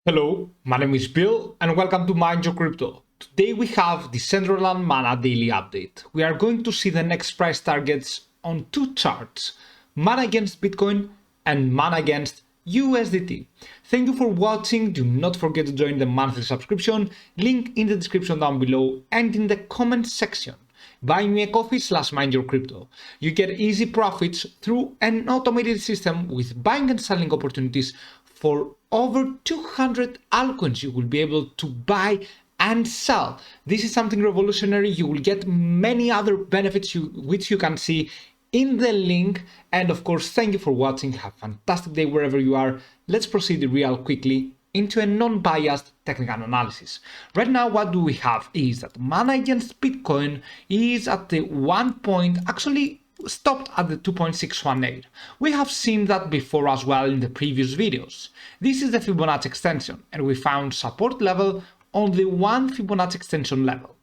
Hello, my name is Bill and welcome to Mind Your Crypto. Today we have the Decentraland Mana daily update. We are going to see the next price targets on two charts, Mana against Bitcoin and Mana against USDT. Thank you for watching. Do not forget to join the monthly subscription, link in the description down below and in the comment section. Buy me a coffee / Mind Your Crypto. You get easy profits through an automated system with buying and selling opportunities for over 200 altcoins you will be able to buy and sell. This is something revolutionary. You will get many other benefits which you can see in the link. And of course, thank you for watching. Have a fantastic day wherever you are. Let's proceed real quickly into a non-biased technical analysis. Right now, what do we have is that Mana against Bitcoin is at the 1 point, actually stopped at the 2.618. We have seen that before as well in the previous videos. This is the Fibonacci extension, and we found support level on the 1 Fibonacci extension level.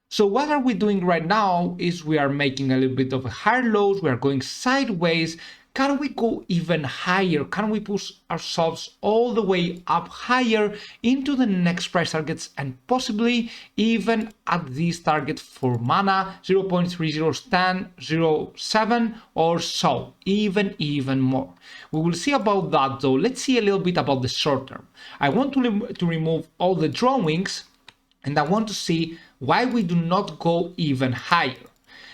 So what are we doing right now is we are making a little bit of a higher lows, we are going sideways. Can we go even higher? Can we push ourselves all the way up higher into the next price targets and possibly even at this target for Mana 0.301007 or so, even more. We will see about that though. Let's see a little bit about the short term. I want to remove all the drawings and I want to see why we do not go even higher.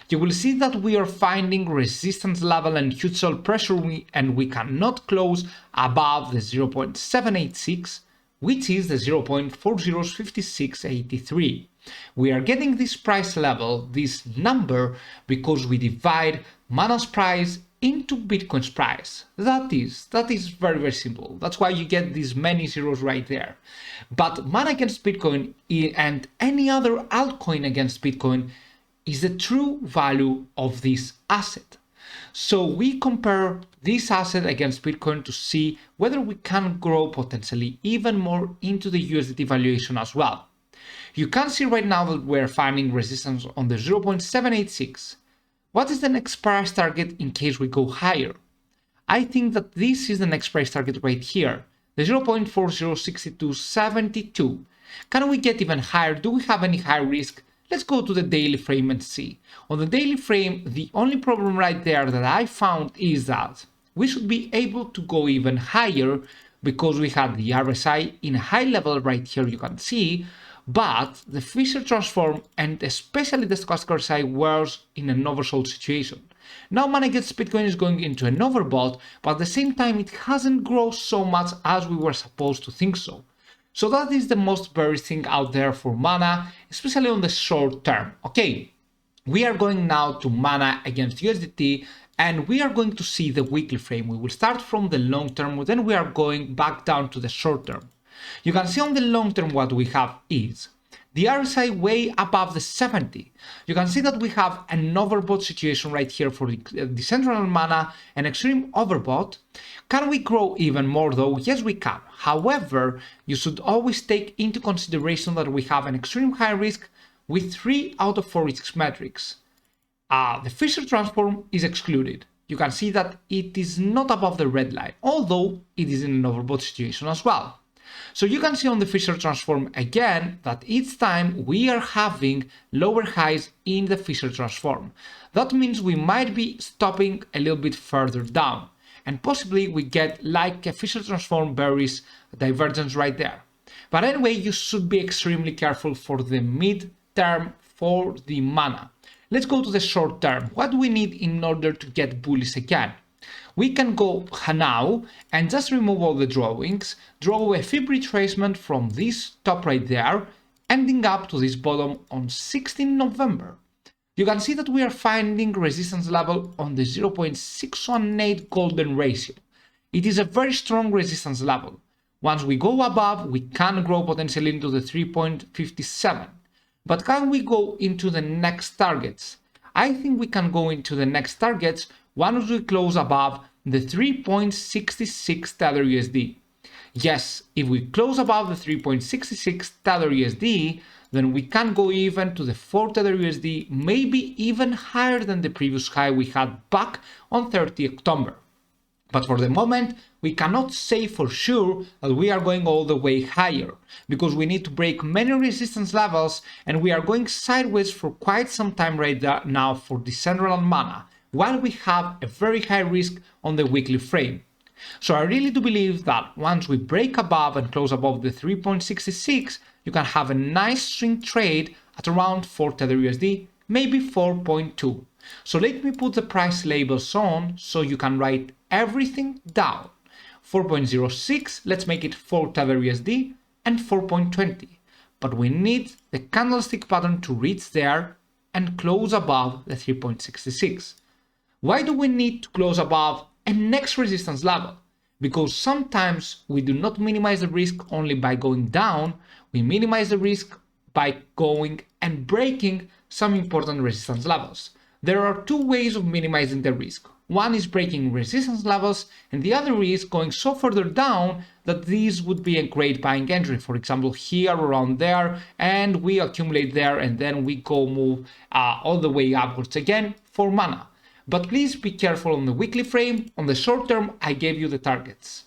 You will see that we are finding resistance level and huge sell pressure and we cannot close above the 0.786, which is the 0.405683. We are getting this price level, this number, because we divide Mana's price into Bitcoin's price. That is very simple. That's why you get these many zeros right there. But Mana against Bitcoin and any other altcoin against Bitcoin is the true value of this asset. So we compare this asset against Bitcoin to see whether we can grow potentially even more into the USDT valuation as well. You can see right now that we're finding resistance on the 0.786. What is the next price target in case we go higher? I think that this is the next price target right here, the 0.406272. Can we get even higher? Do we have any high risk? Let's go to the daily frame and see. On the daily frame, the only problem right there that I found is that we should be able to go even higher because we had the RSI in a high level right here, you can see, but the Fisher transform and especially the stochastic RSI was in an oversold situation. Now Mana against Bitcoin is going into an overbought, but at the same time it hasn't grown so much as we were supposed to think so. So that is the most bearish thing out there for Mana, especially on the short term. Okay, we are going now to Mana against USDT and we are going to see the weekly frame. We will start from the long term, then we are going back down to the short term. You can see on the long term what we have is the RSI way above the 70. You can see that we have an overbought situation right here for the Decentraland Mana, an extreme overbought. Can we grow even more though? Yes, we can. However, you should always take into consideration that we have an extreme high risk with 3 out of 4 risk metrics. The Fisher transform is excluded. You can see that it is not above the red line, although it is in an overbought situation as well. So you can see on the Fisher transform again that each time we are having lower highs in the Fisher transform. That means we might be stopping a little bit further down and possibly we get like a Fisher transform bearish divergence right there. But anyway, you should be extremely careful for the mid-term for the Mana. Let's go to the short term. What do we need in order to get bullish again? We can go now and just remove all the drawings, draw a fib retracement from this top right there, ending up to this bottom on 16 November. You can see that we are finding resistance level on the 0.618 golden ratio. It is a very strong resistance level. Once we go above, we can grow potentially into the 3.57. But can we go into the next targets? I think we can go into the next targets once we close above the 3.66 Tether USD. Yes, if we close above the 3.66 Tether USD, then we can go even to the 4 Tether USD, maybe even higher than the previous high we had back on 30 October. But for the moment, we cannot say for sure that we are going all the way higher, because we need to break many resistance levels, and we are going sideways for quite some time right now for Decentraland mana, while we have a very high risk on the weekly frame. So I really do believe that once we break above and close above the 3.66, you can have a nice swing trade at around 4 Tether USD, maybe 4.2. So let me put the price labels on so you can write everything down. 4.06, let's make it 4 Tether USD, and 4.20. But we need the candlestick pattern to reach there and close above the 3.66. Why do we need to close above a next resistance level? Because sometimes we do not minimize the risk only by going down, we minimize the risk by going and breaking some important resistance levels. There are two ways of minimizing the risk. One is breaking resistance levels, and the other is going so further down that these would be a great buying entry. For example, here, around there, and we accumulate there, and then we go move all the way upwards again for mana. But please be careful on the weekly frame. On the short term, I gave you the targets.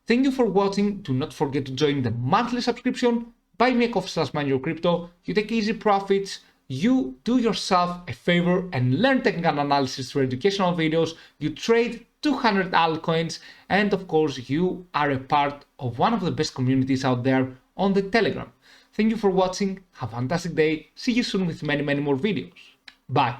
Thank you for watching. Do not forget to join the monthly subscription. Buy me a coffee/mindyourcrypto. You take easy profits. You do yourself a favor and learn technical analysis through educational videos. You trade 200 altcoins, and of course, you are a part of one of the best communities out there on the Telegram. Thank you for watching. Have a fantastic day. See you soon with many more videos. Bye.